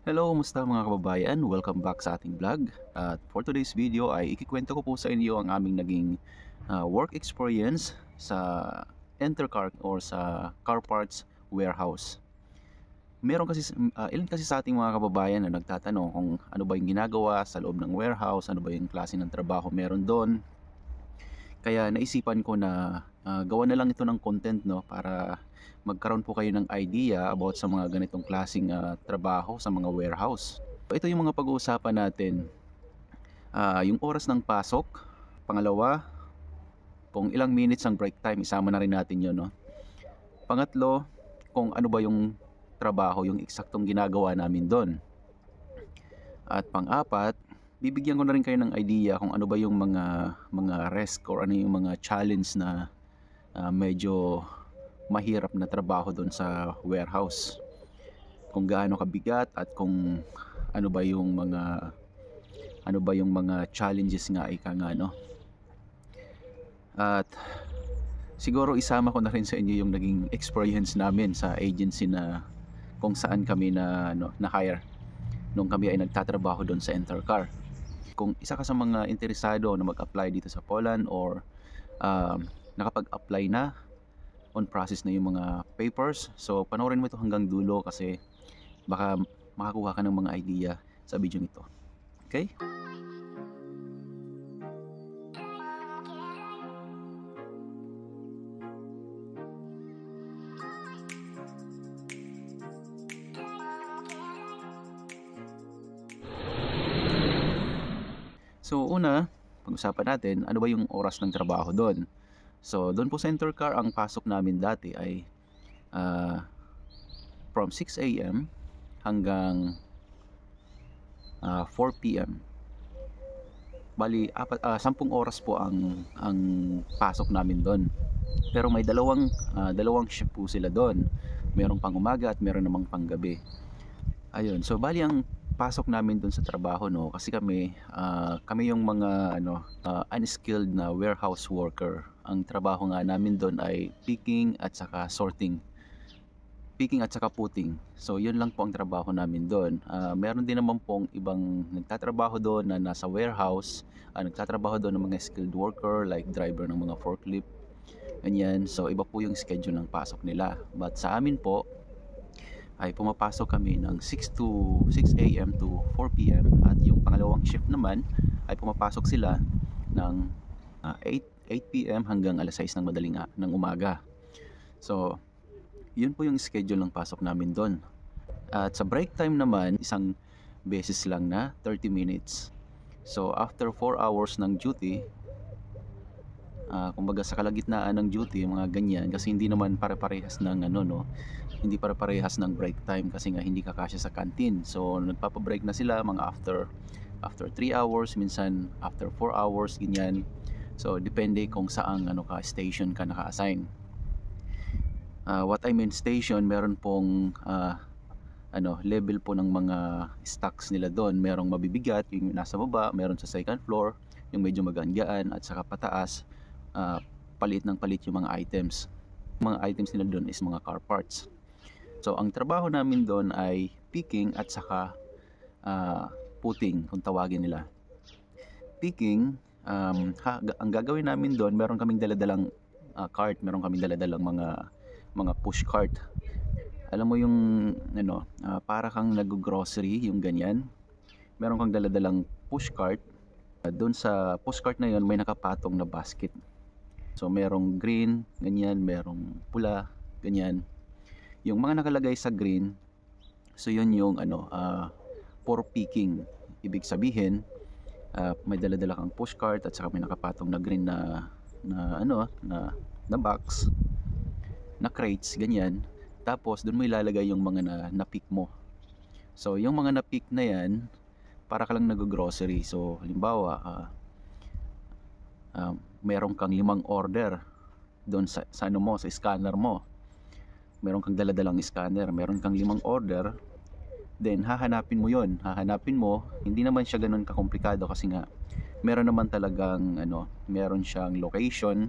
Hello, musta mga kababayan? Welcome back sa ating vlog. At for today's video ay ikikwento ko po sa inyo ang aming naging work experience sa Entercar or sa car parts warehouse. Ilan kasi sa ating mga kababayan na nagtatanong kung ano ba yung ginagawa sa loob ng warehouse, ano ba yung klase ng trabaho meron doon. Kaya naisipan ko na gawa na lang ito ng content, no, para magkaroon po kayo ng idea about sa mga ganitong klaseng trabaho sa mga warehouse. Ito yung mga pag-uusapan natin. Yung oras ng pasok. Pangalawa, kung ilang minutes ang break time, isama na rin natin yun, no? Pangatlo, kung ano ba yung trabaho, yung eksaktong ginagawa namin doon. At pang-apat, bibigyan ko na rin kayo ng idea kung ano ba yung mga risk or ano yung mga challenge na medyo mahirap na trabaho doon sa warehouse. Kung gaano kabigat at kung ano ba yung mga challenges nga ika nga, no? At siguro isama ko na rin sa inyo yung naging experience namin sa agency na kung saan kami na hire nung kami ay nagtatrabaho doon sa Entercar. Kung isa ka sa mga interesado na mag-apply dito sa Poland or nakapag-apply na, on process na yung mga papers, so panoorin mo ito hanggang dulo kasi baka makakuha ka ng mga idea sa video nito. Okay? So una, pag-usapan natin ano ba yung oras ng trabaho doon. So doon po sa Entercar, ang pasok namin dati ay from 6 a.m. hanggang 4 p.m. Bali, 10 oras po ang pasok namin doon. Pero may dalawang shift po sila doon. Merong pang umaga at meron namang pang gabi. Ayun, so bali ang pasok namin doon sa trabaho, no, kasi kami yung mga unskilled na warehouse worker. Ang trabaho nga namin doon ay picking at saka sorting. Picking at saka putting. So yun lang po ang trabaho namin doon. Meron din naman pong ibang nagtatrabaho doon na nasa warehouse, nagtatrabaho doon ng mga skilled worker like driver ng mga forklift. Ganyan. So iba po yung schedule ng pasok nila. But sa amin po ay pumapasok kami ng 6 a.m. to 4 p.m. at yung pangalawang shift naman ay pumapasok sila ng 8 p.m. hanggang alas 6 ng umaga. So yun po yung schedule ng pasok namin doon. At sa break time naman, isang beses lang na 30 minutes. So after 4 hours ng duty, kumbaga sa kalagitnaan ng duty, mga ganyan, kasi hindi naman pare-parehas ng hindi pare-parehas ng break time kasi nga hindi kakasya sa canteen. So nagpapa-break na sila mga after 3 hours, minsan after 4 hours, ganyan. So depende kung saang station ka naka-assign. What I mean station, meron pong level po ng mga stocks nila doon. Merong mabibigat, yung nasa baba, meron sa second floor, yung medyo magaan-gaan, at saka pataas, palit ng palit yung mga items. Mga items nila doon is mga car parts. So ang trabaho namin doon ay picking at saka putting, kung tawagin nila. Picking, ang gagawin namin doon, meron kaming daladalang cart, meron kaming daladalang mga push cart. Alam mo yung para kang nag-grocery, yung ganyan. Meron kang daladalang push cart. Doon sa push cart na yon may nakapatong na basket. So merong green, ganyan, merong pula, ganyan. Yung mga nakalagay sa green, so yun yung for picking. Ibig sabihin, may daladala kang push cart at saka may nakapatong na green na box, na crates, ganyan. Tapos doon mo ilalagay yung mga na-pick mo. So yung mga na-pick na yan, para ka lang nag-grocery. So halimbawa, meron kang 5 order doon sa scanner mo. Meron kang daladalang scanner, meron kang 5 order, then hahanapin mo yon. Hindi naman siya ganoon kakomplikado kasi nga meron naman talagang meron siyang location,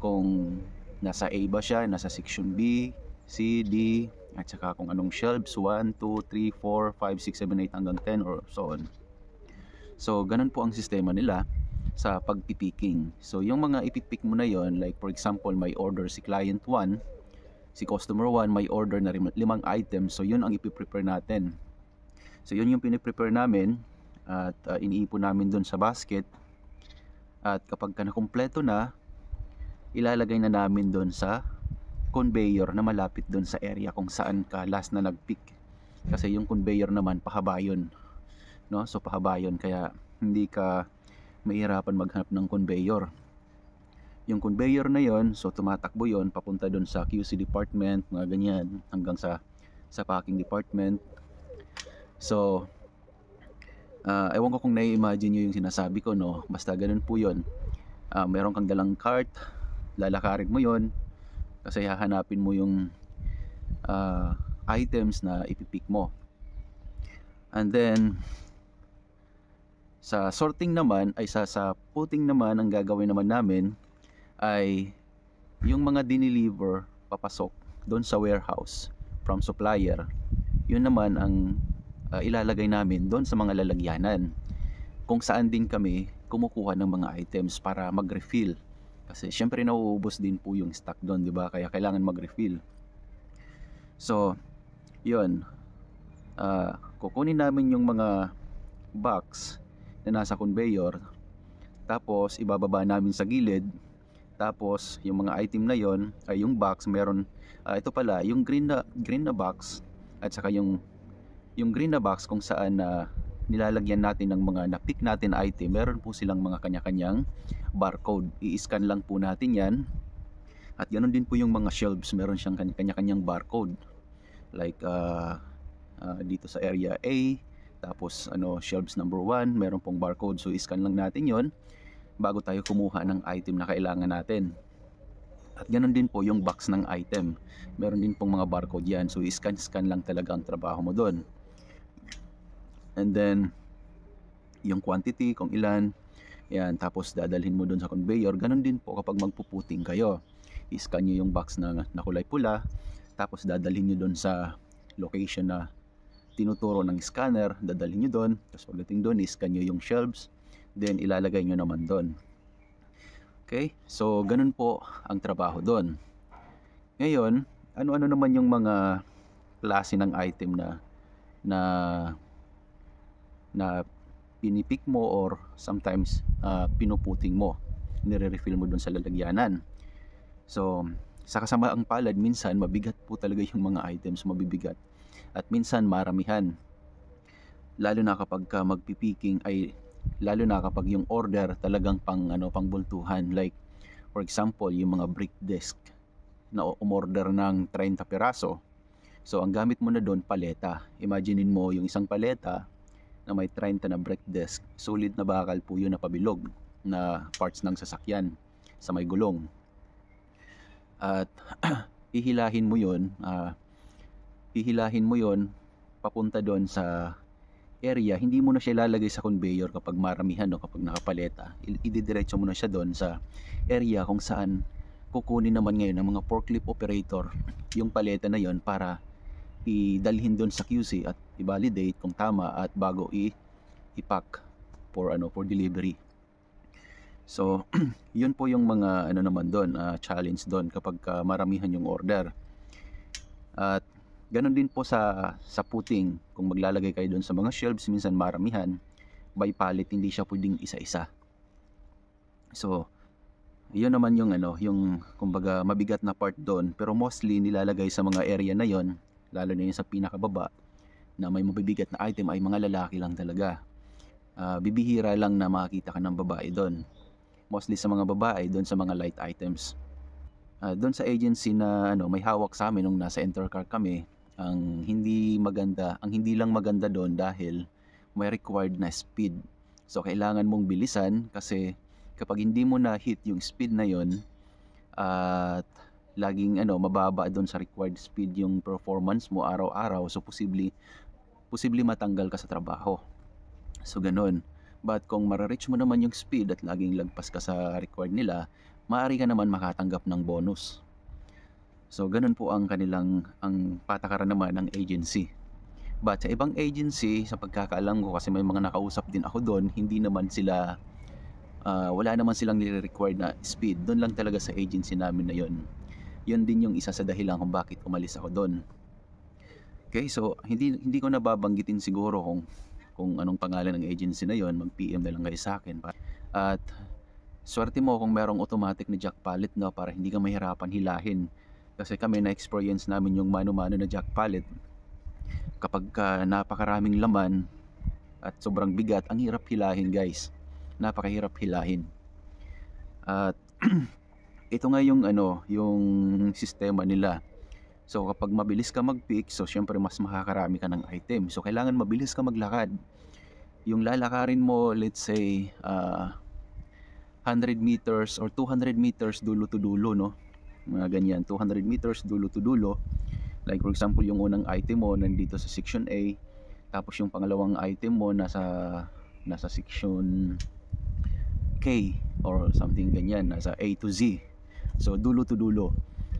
kung nasa A ba siya, nasa section B, C, D, at saka kung anong shelves, 1, 2, 3, 4, 5, 6, 7, 8 hanggang 10 or so on. So ganun po ang sistema nila sa pagpipicking. So yung mga ipipick mo na yon, like for example may order si client 1, si customer 1 may order na 5 items, so yun ang ipiprepare natin. So yun yung piniprepare namin at iniipon namin doon sa basket, at kapag nakumpleto na, ilalagay na namin doon sa conveyor na malapit doon sa area kung saan ka last na nagpick, kasi yung conveyor naman pahaba yun, no? So pahaba yun, kaya hindi ka mahirapan maghanap ng conveyor. Yung conveyor na yon, so tumatakbo yon papunta doon sa QC department, mga ganyan, hanggang sa packing department. So ewan ko kung nai-imagine nyo yung sinasabi ko, no? Basta ganun po yon. Meron kang dalang cart, lalakarin mo yon kasi hahanapin mo yung items na ipipick mo. And then sa sorting naman ay sa putting naman, ang gagawin naman namin ay yung mga dineliver papasok doon sa warehouse from supplier, yun naman ang ilalagay namin doon sa mga lalagyanan kung saan din kami kumukuha ng mga items para mag-refill, kasi syempre nauubos din po yung stock doon, di ba? Kaya kailangan mag-refill. So yun, kukunin namin yung mga box na nasa conveyor, tapos ibababa namin sa gilid, tapos yung mga item na yon ay yung box, meron ito pala yung green na box, at saka yung green na box kung saan nilalagyan natin ng mga na-pick natin item, meron po silang mga kanya-kanyang barcode. I-scan lang po natin yan, at ganoon din po yung mga shelves, meron siyang kanya-kanyang barcode, like dito sa area A, tapos shelves number 1, meron pong barcode, so i-scan lang natin yon bago tayo kumuha ng item na kailangan natin. At ganoon din po yung box ng item, meron din pong mga barcode yan, so i-scan lang talaga ang trabaho mo doon. And then yung quantity kung ilan, yan, tapos dadalhin mo doon sa conveyor. Ganoon din po kapag magpuputing kayo, i-scan nyo yung box na kulay pula, tapos dadalhin nyo doon sa location na tinuturo ng scanner, dadalhin nyo doon, tapos pagdating doon, i-scan nyo yung shelves, then ilalagay nyo naman doon. Okay, so ganun po ang trabaho doon. Ngayon, ano-ano naman yung mga klase ng item na pinipick mo or sometimes pinuputing mo, nire-refill mo doon sa lalagyanan. So sa kasamaang palad, minsan mabigat po talaga yung mga items, mabibigat, at minsan maramihan, lalo na kapag magpipicking, ay lalo na kapag yung order talagang pangbultuhan, like for example yung mga brick desk na umorder ng 30 piraso. So ang gamit mo na doon paleta. Imaginein mo yung isang paleta na may 30 na brick desk, solid na bakal po yun na pabilog na parts ng sasakyan sa may gulong. At hihilahin mo yon papunta doon sa area. Hindi mo na siya ilalagay sa conveyor kapag maramihan, o kapag nakapaleta. Ididiretso mo na siya doon sa area kung saan kukunin naman ngayon ng mga forklift operator yung paleta na yon para idalhin doon sa QC at i-validate kung tama, at bago i-pack for delivery. So yun po yung mga naman doon, challenge doon kapag maramihan yung order. At ganun din po sa putting, kung maglalagay kayo doon sa mga shelves, minsan maramihan, by pallet, hindi siya pwedeng isa-isa. So yun naman yung yung kumbaga mabigat na part doon, pero mostly nilalagay sa mga area na yon, lalo na yung sa pinakababa na may mabibigat na item, ay mga lalaki lang talaga. Bibihira lang na makakita ka ng babae doon. Mostly sa mga babae doon sa mga light items. Doon sa agency na may hawak sa amin nung nasa Entercar kami, ang hindi lang maganda doon dahil may required na speed. So kailangan mong bilisan, kasi kapag hindi mo na hit yung speed na yon, at laging mababa doon sa required speed yung performance mo araw-araw, so posible matanggal ka sa trabaho. So ganun. But kung marareach mo naman yung speed at laging lagpas ka sa required nila, maaari ka naman makatanggap ng bonus. So ganun po ang ang patakaran naman ng agency. But sa ibang agency, sa pagkakaalam ko kasi may mga nakausap din ako doon, hindi naman sila wala naman silang nire-required na speed. Doon lang talaga sa agency namin na yon. Yun din yung isa sa dahilan kung bakit umalis ako doon. Okay, so hindi ko nababanggitin siguro kung anong pangalan ng agency na yon. Mag-PM na lang kayo sa akin. At swerte mo kung merong automatic na jack pallet, no, para hindi ka mahirapan hilahin. Kasi kami na-experience namin yung mano-mano na jack pallet. Kapag napakaraming laman at sobrang bigat, ang hirap hilahin, guys. Napakahirap hilahin. At ito nga yung sistema nila. So kapag mabilis ka mag-pick, so syempre mas makakarami ka ng item. So kailangan mabilis ka maglakad. Yung lalakarin mo, let's say 100 meters or 200 meters dulo to dulo, no? Mga ganyan, 200 meters dulo to dulo. Like for example, yung unang item mo nandito sa section A, tapos yung pangalawang item mo nasa section K or something ganyan, nasa A to Z. So dulo to dulo.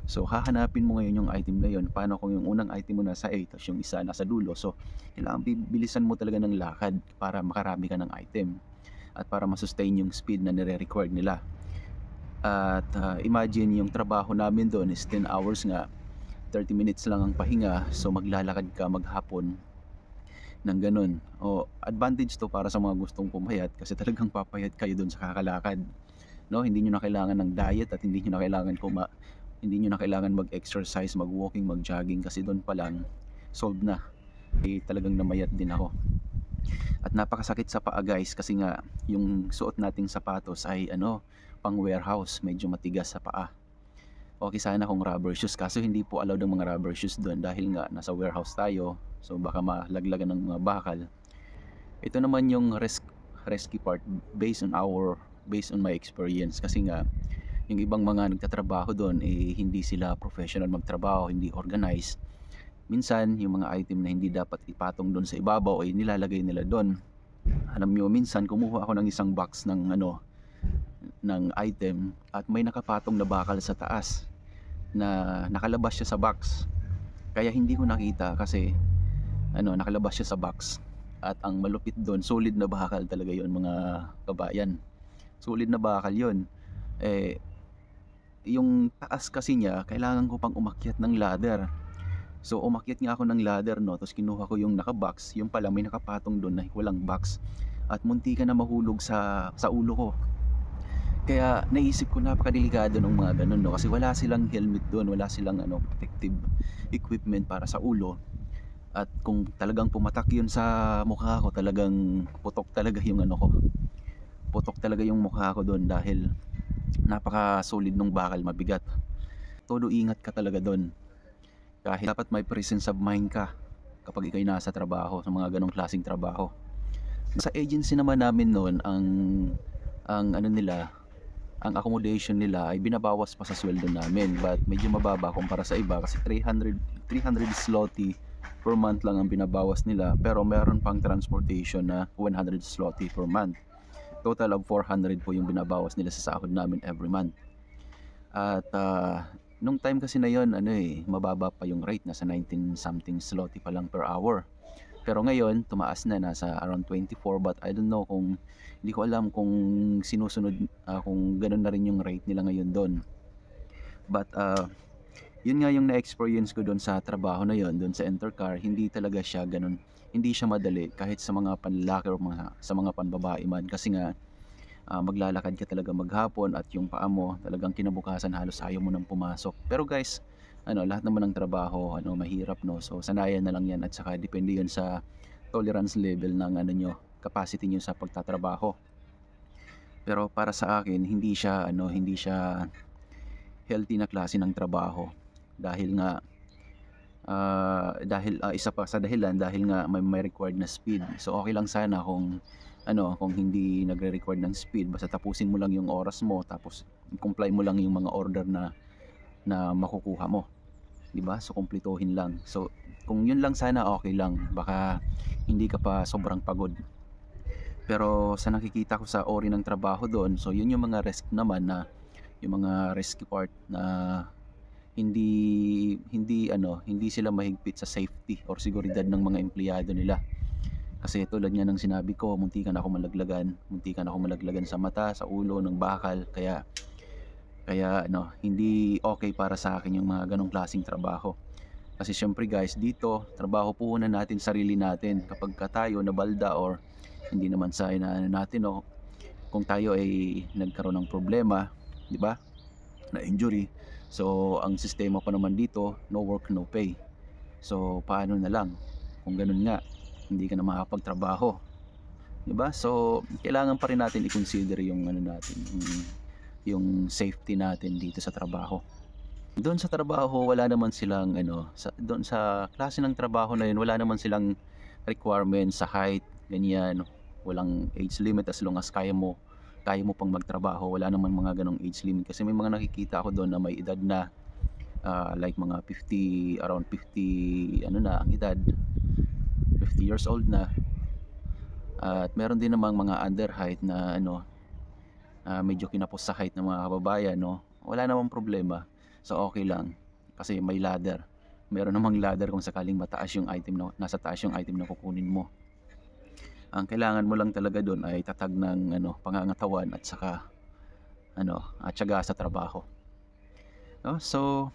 So hahanapin mo ngayon yung item na yon. Paano kung yung unang item mo nasa A tapos yung isa nasa dulo? So kailangan bilisan mo talaga ng lakad para makarami ka ng item at para masustain yung speed na nire-record nila. At imagine yung trabaho namin doon is 10 hours nga, 30 minutes lang ang pahinga. So maglalakad ka maghapon ng ganun. Advantage to para sa mga gustong pumayat kasi talagang papayat kayo doon sa kakalakad, no? Hindi nyo na kailangan ng diet at hindi nyo na kailangan mag-exercise, mag-walking, mag-jogging kasi doon pa lang solved na. Talagang namayat din ako. At napakasakit sa paa, guys, kasi nga yung suot nating sapatos ay pang warehouse, medyo matigas sa paa. Okay sana kung rubber shoes, kaso hindi po allowed ang mga rubber shoes doon dahil nga nasa warehouse tayo, so baka malaglagan ng mga bakal. Ito naman yung risky part based on my experience, kasi nga yung ibang mga nagtatrabaho doon hindi sila professional magtrabaho, hindi organized. Minsan yung mga item na hindi dapat ipatong doon sa ibabaw ay nilalagay nila doon. Alam nyo, minsan kumuha ako ng isang box ng item at may nakapatong na bakal sa taas na nakalabas siya sa box. Kaya hindi ko nakita kasi nakalabas siya sa box. At ang malupit doon, solid na bakal talaga yon, mga kabayan. Solid na bakal yon. Yung taas kasi niya, kailangan ko pang umakyat ng ladder. So umakyat nga ako ng ladder, no, tapos kinuha ko yung nakabox. Yung pala may nakapatong doon na walang box. At munti ka na mahulog sa ulo ko. Kaya naisip ko napakadelikado ng mga ganun, no, kasi wala silang helmet doon, wala silang protective equipment para sa ulo. At kung talagang pumatak yun sa mukha ko, talagang putok talaga yung putok talaga yung mukha ko doon dahil napaka solid nung bakal, mabigat. Todo ingat ka talaga doon. Kahit dapat may presence of mind ka kapag ikay nasa trabaho, sa mga ganong klaseng trabaho. Sa agency naman namin noon, ang accommodation nila ay binabawas pa sa sweldo namin, but medyo mababa kumpara sa iba kasi 300 zloty per month lang ang binabawas nila, pero meron pang transportation na 100 zloty per month. Total of 400 po yung binabawas nila sa sahod namin every month. At nung time kasi na yon, mababa pa yung rate, nasa 19 something zloty pa lang per hour. Pero ngayon tumaas na, nasa around 24, but I don't know hindi ko alam kung sinusunod kung ganoon na rin yung rate nila ngayon doon. But yun nga yung na-experience ko doon sa trabaho na yon, doon sa Entercar. Hindi talaga siya ganoon, hindi siya madali kahit sa mga panlalaki o sa mga panbabae man, kasi nga maglalakad ka talaga maghapon at yung paa mo talagang kinabukasan halos ayaw mo nang pumasok. Pero guys, lahat naman ng trabaho mahirap, no, so sanayan na lang yan, at saka depende yun sa tolerance level ng capacity nyo sa pagtatrabaho. Pero para sa akin hindi siya healthy na klase ng trabaho dahil nga isa pa sa dahilan dahil nga may required na speed. So okay lang sana kung hindi nagre-record ng speed, basta tapusin mo lang yung oras mo, tapos comply mo lang yung mga order na makukuha mo, di ba? So kumplituhin lang. So kung yun lang sana, okay lang, baka hindi ka pa sobrang pagod. Pero sa nakikita ko sa ori ng trabaho doon, so yun yung mga risk naman, na yung mga risky part na hindi hindi sila mahigpit sa safety or seguridad ng mga empleyado nila. Kasi tulad nga ng sinabi ko, muntikan ako malaglagan sa mata, sa ulo ng bakal, kaya hindi okay para sa akin yung mga ganong klaseng trabaho. Kasi syempre guys, dito trabaho puhunan natin sarili natin. Kapag ka tayo nabalda or hindi naman sa inaano natin, kung tayo ay nagkaroon ng problema, di ba, na injury, so ang sistema pa naman dito, no work no pay. So paano na lang kung ganun nga, hindi ka na makapagtrabaho, di ba? So kailangan pa rin natin i-consider yung natin, yung safety natin dito sa trabaho. Doon sa trabaho wala naman silang doon sa klase ng trabaho na yun, wala naman silang requirements sa height, ganyan. Walang age limit as long as kaya mo pang magtrabaho. Wala naman mga ganong age limit, kasi may mga nakikita ako doon na may edad na, like mga 50, around 50 na ang edad, 50 years old na. At meron din namang mga under height na medyo kinapos sa height ng mga kababayan, wala namang problema. So okay lang kasi may ladder. Meron namang ladder kung sakaling mataas yung item na nasa taas yung item na kukunin mo. Ang kailangan mo lang talaga doon ay tatag ng pangangatawan at saka tiyaga sa trabaho. So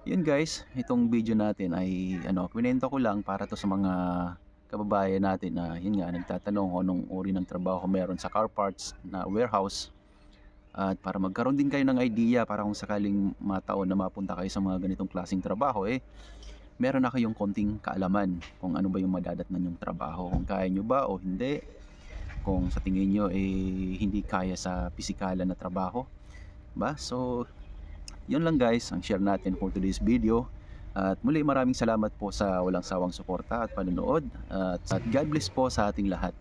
yun guys, itong video natin ay kwento ko lang para to sa mga kababayan natin na yun nga nagtatanong kung anong uri ng trabaho meron sa car parts na warehouse, at para magkaroon din kayo ng idea para kung sakaling mataon na mapunta kayo sa mga ganitong klaseng trabaho, meron na kayong konting kaalaman kung ano ba yung madadatnan yung trabaho, kung kaya nyo ba o hindi, kung sa tingin nyo hindi kaya sa pisikalan na trabaho ba. So yun lang guys ang share natin for today's video. At muli maraming salamat po sa walang sawang suporta at panonood, at God bless po sa ating lahat.